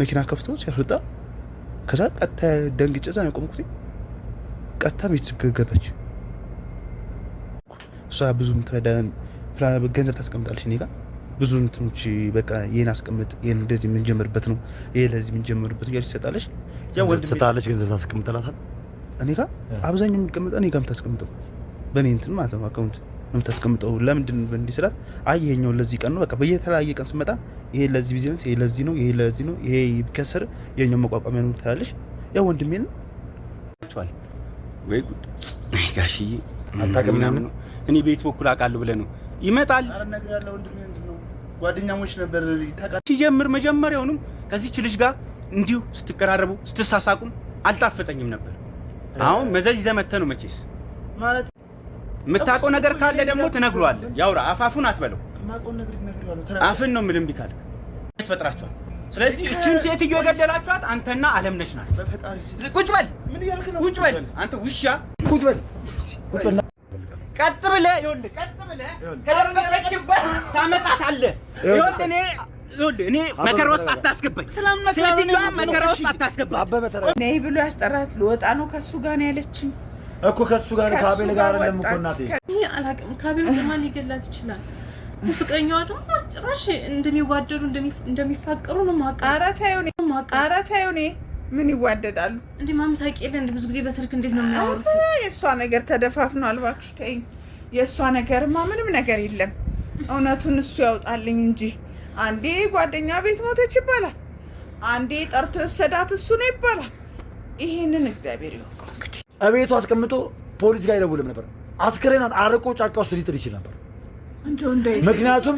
መኪና ከፍቶ ሲያስወጣ ከዛ ቀጥታ ደንግጬ እዛ ነው የቆምኩት። ቀጥታ ቤት ገባች። እሷ ብዙ ምትረዳን ገንዘብ ታስቀምጣለች እኔ ጋር ብዙ እንትኖች በቃ ይሄን አስቀምጥ፣ ይሄን እንደዚህ ምን ጀምርበት ነው፣ ይሄ ለዚህ ምን ጀምርበት ነው ይሰጣለች። ያ ወንድ ሰጣለች ገንዘብ ታስቀምጥላታል። እኔ ጋር አብዛኛው የሚቀመጠው እኔ ጋርም ታስቀምጠው በእኔ እንትን ማለት ነው አካውንት ነው የምታስቀምጠው። ለምንድን ነው እንዲህ ስላት፣ አይ ይሄኛው ለዚህ ቀን ነው በቃ በየተለያየ ቀን ስመጣ ይሄ ለዚህ ቢዝነስ፣ ይሄ ለዚህ ነው፣ ይሄ ለዚህ ነው፣ ይሄ ቢከሰር ይሄኛው መቋቋሚያ ነው ትላለች። ያ ወንድሜ ነው ወይ ጉድ! አይ ጋሽዬ አታውቅም ምናምን ነው እኔ ቤት በኩል አውቃለሁ ብለህ ነው ይመጣል። አረ ነገር ያለው ወንድሜ ነው ጓደኛሞች ነበር ታውቃለህ። ሲጀምር መጀመሪያውንም ከዚህች ልጅ ጋር እንዲሁ ስትቀራረቡ ስትሳሳቁም አልጣፈጠኝም ነበር። አሁን መዘዝ ይዘህ መተህ ነው መቼስ ማለት የምታውቀው ነገር ካለ ደግሞ ትነግረዋለህ። ያውራ አፋፉን አትበለው። የማውቀው ነገር ይነግረዋለሁ። አፍን ነው ምንም ቢካል ትፈጥራችኋል። ስለዚህ እቺን ሴትዮ የገደላችኋት አንተና አለምነሽ ናችሁ። በፈጣሪ ቁጭ በል። ምን እያልክ ነው? ቁጭ በል አንተ ውሻ። ቁጭ በል ቁጭ በል። ቀጥ ብለህ ይኸውልህ፣ ቀጥ ብለህ ከደረሰችበት ታመጣታለህ። ይኸውልህ እኔ መከራ ውስጥ አታስገባኝ። ሴትዮዋ መከራ ውስጥ አታስገባኝ። አበበ ተራ ነይ ብሎ ያስጠራት ልወጣ ነው ከሱ ጋር ነው ያለችኝ እኮ ከሱ ጋር ከአቤል ጋር አይደለም እኮ እናቴ። ይሄ አላውቅም። ከአቤል ጭማ ሊገላት ይችላል። ፍቅረኛዋ ደግሞ ጭራሽ እንደሚዋደዱ እንደሚፋቀሩ ነው ማውቀው። ኧረ ተይው እኔ ምን ይዋደዳሉ እንዴ? ማም ታውቂያለሽ እንዴ? ብዙ ጊዜ በስልክ እንዴት ነው የሚያወሩት? የእሷ ነገር ተደፋፍኗል። እባክሽ ተይኝ። የእሷ ነገርማ ምንም ነገር የለም። እውነቱን እሱ ያውጣልኝ እንጂ አንዴ ጓደኛ ቤት ሞተች ይባላል፣ አንዴ ጠርቶ የወሰዳት እሱ ነው ይባላል። ይሄንን እግዚአብሔር ይወቀው። እንግዲህ እቤቱ አስቀምጦ ፖሊስ ጋር አይደውልም ነበር። አስክሬናን አርቆ ጫካ ውስጥ ሊጥል ይችል ነበር። ምክንያቱም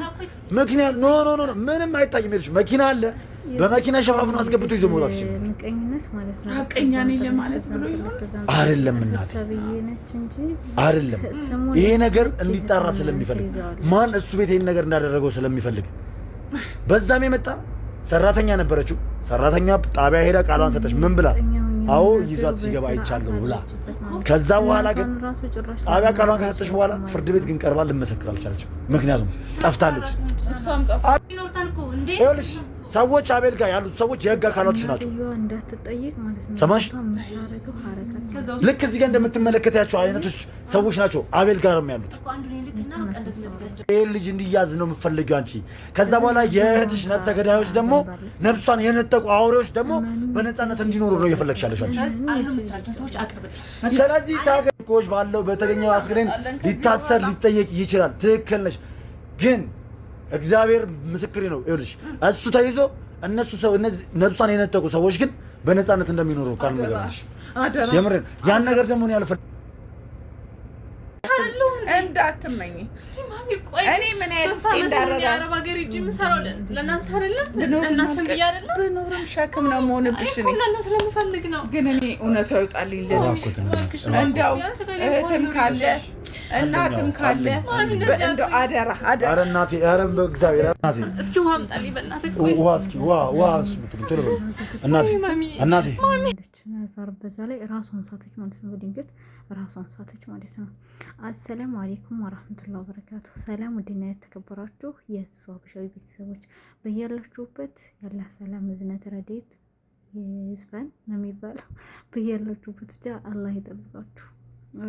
ኖ ምንም አይታይም። ይልሽ መኪና አለ፣ በመኪና ሸፋፍኖ አስገብቶ ይዞ መውጣት ይችላል። ምቀኝነት ማለት ነው። ሀቀኛ ነኝ ለማለት ብሎ አይደለም እናቴ፣ አይደለም ይሄ ነገር እንዲጣራ ስለሚፈልግ ማን እሱ ቤት ይሄን ነገር እንዳደረገው ስለሚፈልግ በዛም የመጣ ሰራተኛ ነበረችው። ሰራተኛ ጣቢያ ሄዳ ቃሏን ሰጠች። ምን ብላ? አዎ ይዟት ሲገባ አይቻለሁ ብላ። ከዛ በኋላ ግን ጣቢያ ቃሏን ከሰጠች በኋላ ፍርድ ቤት ግን ቀርባ ልመሰክር አልቻለችም። ምክንያቱም ጠፍታለች። ይኸውልሽ ሰዎች አቤል ጋር ያሉት ሰዎች የህግ አካላቶች ናቸው። ሰማሽ? ልክ እዚህ ጋር እንደምትመለከታቸው አይነቶች ሰዎች ናቸው አቤል ጋርም ያሉት። ይሄን ልጅ እንዲያዝ ነው የምትፈልጊው አንቺ። ከዛ በኋላ የእህትሽ ነፍሰ ገዳዮች ደግሞ ነፍሷን የነጠቁ አውሬዎች ደግሞ በነፃነት እንዲኖሩ ነው እየፈለግሻለሽ አንቺ። ስለዚህ ታገኮች ባለው በተገኘው አስክሬን ሊታሰር ሊጠየቅ ይችላል። ትክክል ነሽ። ግን እግዚአብሔር ምስክሬ ነው። ይኸውልሽ እሱ ተይዞ እነሱ ሰው እነዚህ ነፍሷን የነጠቁ ሰዎች ግን በነፃነት እንደሚኖሩ ቃል ነገርሽ። የምርን ያን ነገር ደግሞ ነው ያልፈል እንዳትመኝ እኔ ምን አይነት እንዳረጋ አረብ ሀገር ሂጅ የምሰራው ለእናንተ አይደለም፣ ለእናንተ ብዬ አይደለም። ብኖርም ሸክም ነው መሆንብሽ። እኔ እናንተ ስለምፈልግ ነው። ግን እኔ እውነታው ይውጣልኝ ልልሽ እንደው እህትም ካለ እናትም ካለ እንደው አደራ። ኧረ እናቴ፣ ኧረ በእግዚአብሔር እናቴ፣ እስኪ ውሃ አምጣልኝ በእናትህ። ውሃ እስኪ ውሃ ቶሎ በል እናቴ። ዛር በዛ ላይ ራሷን ሳተች ማለት ነው። በድንገት ራሷን ሳተች ማለት ነው። አሰላሙ አለይኩም ወራህመቱላሂ ወበረካቱ። ሰላም ውድና የተከበራችሁ የሱ ሀበሻዊ ቤተሰቦች በያላችሁበት ያለ ሰላም እዝነት ረድኤት ይስፈን ነው የሚባለው። በያላችሁበት ብቻ አላህ ይጠብቃችሁ።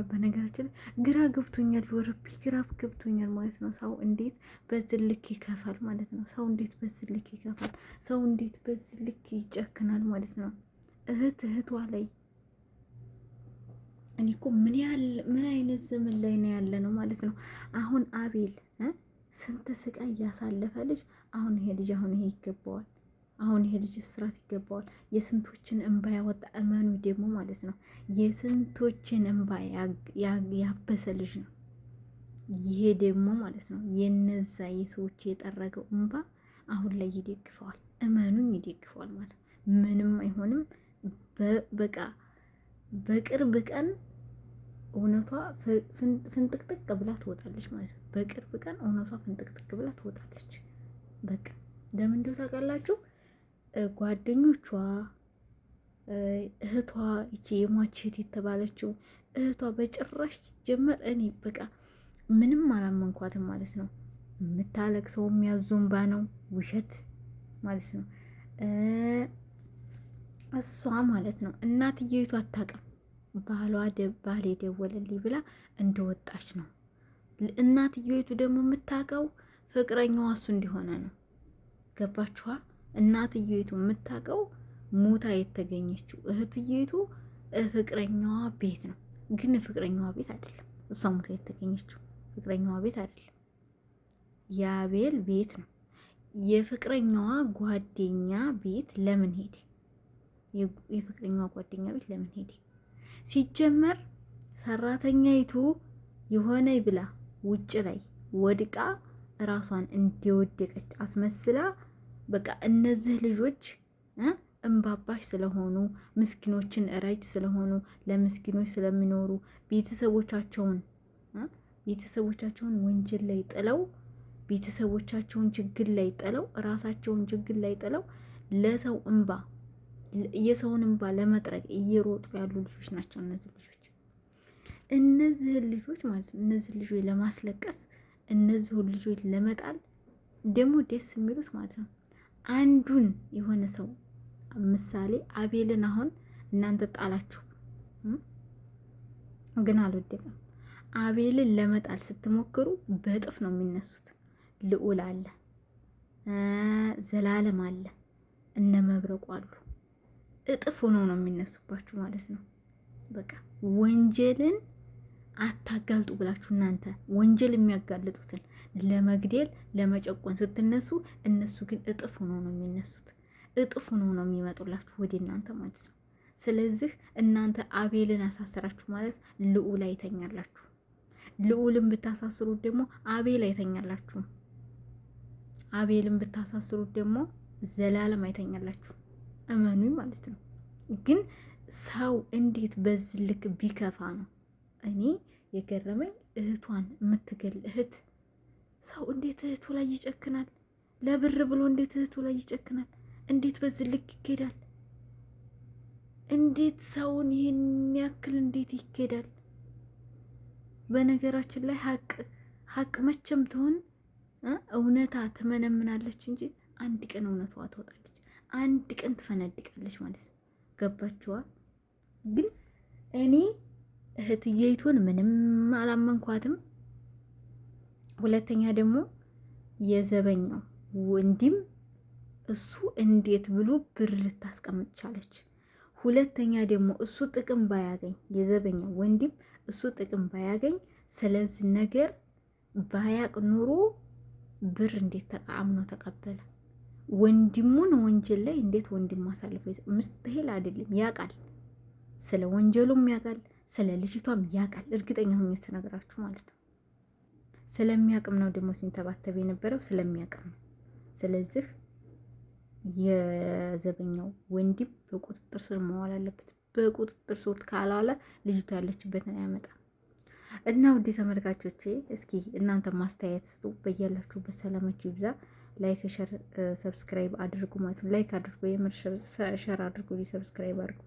በነገራችን ግራ ገብቶኛል፣ ወረቢ ግራ ገብቶኛል ማለት ነው። ሰው እንዴት በዚህ ልክ ይከፋል ማለት ነው። ሰው እንዴት በዚህ ልክ ይከፋል። ሰው እንዴት በዚህ ልክ ይጨክናል ማለት ነው። እህቷ ላይ እኔ እኮ ምን አይነት ዘመን ላይ ነው ያለ ነው ማለት ነው። አሁን አቤል ስንት ስቃይ እያሳለፈ ልጅ አሁን ይሄ ልጅ ይገባዋል። አሁን ይሄ ልጅ እስራት ይገባዋል። የስንቶችን እንባ ያወጣ እመኑ ደግሞ ማለት ነው። የስንቶችን እንባ ያበሰ ልጅ ነው ይሄ ደግሞ ማለት ነው። የነዛ የሰዎች የጠረገው እንባ አሁን ላይ ይደግፈዋል። እመኑኝ ይደግፈዋል ማለት ነው። ምንም አይሆንም። በቃ በቅርብ ቀን እውነቷ ፍንጥቅጥቅ ብላ ትወጣለች ማለት ነው። በቅርብ ቀን እውነቷ ፍንጥቅጥቅ ብላ ትወጣለች። በቃ ለምን እንደው ታውቃላችሁ? ጓደኞቿ እህቷ እቺ የሟች እህት የተባለችው እህቷ በጭራሽ ጀመር እኔ በቃ ምንም አላመንኳትም ማለት ነው። የምታለቅሰው የሚያዞንባ ነው ውሸት ማለት ነው። እሷ ማለት ነው እናትየይቱ አታውቅም። ባሌ ደወለልኝ ብላ እንደወጣች ነው። እናትየይቱ ደግሞ የምታውቀው ፍቅረኛዋ እሱ እንዲሆነ ነው። ገባችኋ? እናትየይቱ የምታውቀው ሙታ የተገኘችው እህትየይቱ ፍቅረኛዋ ቤት ነው። ግን ፍቅረኛዋ ቤት አይደለም። እሷ ሙታ የተገኘችው ፍቅረኛዋ ቤት አይደለም፣ የአቤል ቤት ነው። የፍቅረኛዋ ጓደኛ ቤት ለምን ሄደ? የፍቅረኛዋ ጓደኛ ቤት ለምን ሄደ? ሲጀመር ሰራተኛይቱ የሆነ ብላ ውጭ ላይ ወድቃ ራሷን እንደወደቀች አስመስላ በቃ እነዚህ ልጆች እንባባሽ ስለሆኑ ምስኪኖችን እረጅ ስለሆኑ ለምስኪኖች ስለሚኖሩ ቤተሰቦቻቸውን ወንጀል ላይ ጥለው ቤተሰቦቻቸውን ችግር ላይ ጥለው ራሳቸውን ችግር ላይ ጥለው ለሰው እንባ የሰውን እንባ ለመጥረግ እየሮጡ ያሉ ልጆች ናቸው። እነዚህ ልጆች ማለት ነው። እነዚህ ልጆች ለማስለቀስ እነዚሁን ልጆች ለመጣል ደግሞ ደስ የሚሉት ማለት ነው። አንዱን የሆነ ሰው ምሳሌ አቤልን አሁን እናንተ ጣላችሁ፣ ግን አልወደቀም። አቤልን ለመጣል ስትሞክሩ በጥፍ ነው የሚነሱት። ልዑል አለ፣ ዘላለም አለ፣ እነ መብረቁ አሉ። እጥፍ ሆኖ ነው የሚነሱባችሁ ማለት ነው። በቃ ወንጀልን አታጋልጡ ብላችሁ እናንተ ወንጀል የሚያጋልጡትን ለመግደል ለመጨቆን ስትነሱ፣ እነሱ ግን እጥፍ ሆኖ ነው የሚነሱት። እጥፍ ሆኖ ነው የሚመጡላችሁ ወደ እናንተ ማለት ነው። ስለዚህ እናንተ አቤልን አሳሰራችሁ ማለት ልዑል አይተኛላችሁ። ልዑልን ብታሳስሩት ደግሞ አቤል አይተኛላችሁም። አቤልን ብታሳስሩት ደግሞ ዘላለም አይተኛላችሁ። እመኑኝ ማለት ነው። ግን ሰው እንዴት በዚህ ልክ ቢከፋ ነው እኔ የገረመኝ። እህቷን የምትገል እህት ሰው እንዴት እህቱ ላይ ይጨክናል? ለብር ብሎ እንዴት እህቱ ላይ ይጨክናል? እንዴት በዚህ ልክ ይኬዳል? እንዴት ሰውን ይህን ያክል እንዴት ይኬዳል? በነገራችን ላይ ሀቅ መቼም ትሆን እውነታ ትመነምናለች እንጂ አንድ ቀን እውነቷ ትወጣለች፣ አንድ ቀን ትፈነድቃለች ማለት ነው። ገባችኋ? ግን እኔ እህትየይቱን ምንም አላመንኳትም። ሁለተኛ ደግሞ የዘበኛው ወንድም እሱ እንዴት ብሎ ብር ልታስቀምጥ ቻለች? ሁለተኛ ደግሞ እሱ ጥቅም ባያገኝ የዘበኛው ወንድም እሱ ጥቅም ባያገኝ ስለዚህ ነገር ባያቅ ኑሮ ብር እንዴት ተቃምኖ ተቀበለ? ወንድሙን ወንጀል ላይ እንዴት ወንድም ማሳልፈው ምስትሄል አይደለም። ያውቃል፣ ስለ ወንጀሉም ያውቃል፣ ስለ ልጅቷም ያውቃል። እርግጠኛ ሆኜ ስነግራችሁ ማለት ነው። ስለሚያውቅም ነው ደግሞ ሲንተባተብ የነበረው ስለሚያውቅም ነው። ስለዚህ የዘበኛው ወንድም በቁጥጥር ስር መዋል አለበት። በቁጥጥር ስር ካላለ ልጅቷ ያለችበትን አያመጣም። እና ውድ ተመልካቾቼ እስኪ እናንተ ማስተያየት ስጡ። በያላችሁበት ሰላማችሁ ይብዛ። ላይክ፣ ሸር፣ ሰብስክራይብ አድርጉ ማለት ነው። ላይክ አድርጉ፣ የምር ሸር አድርጉ፣ ሰብስክራይብ አድርጉ።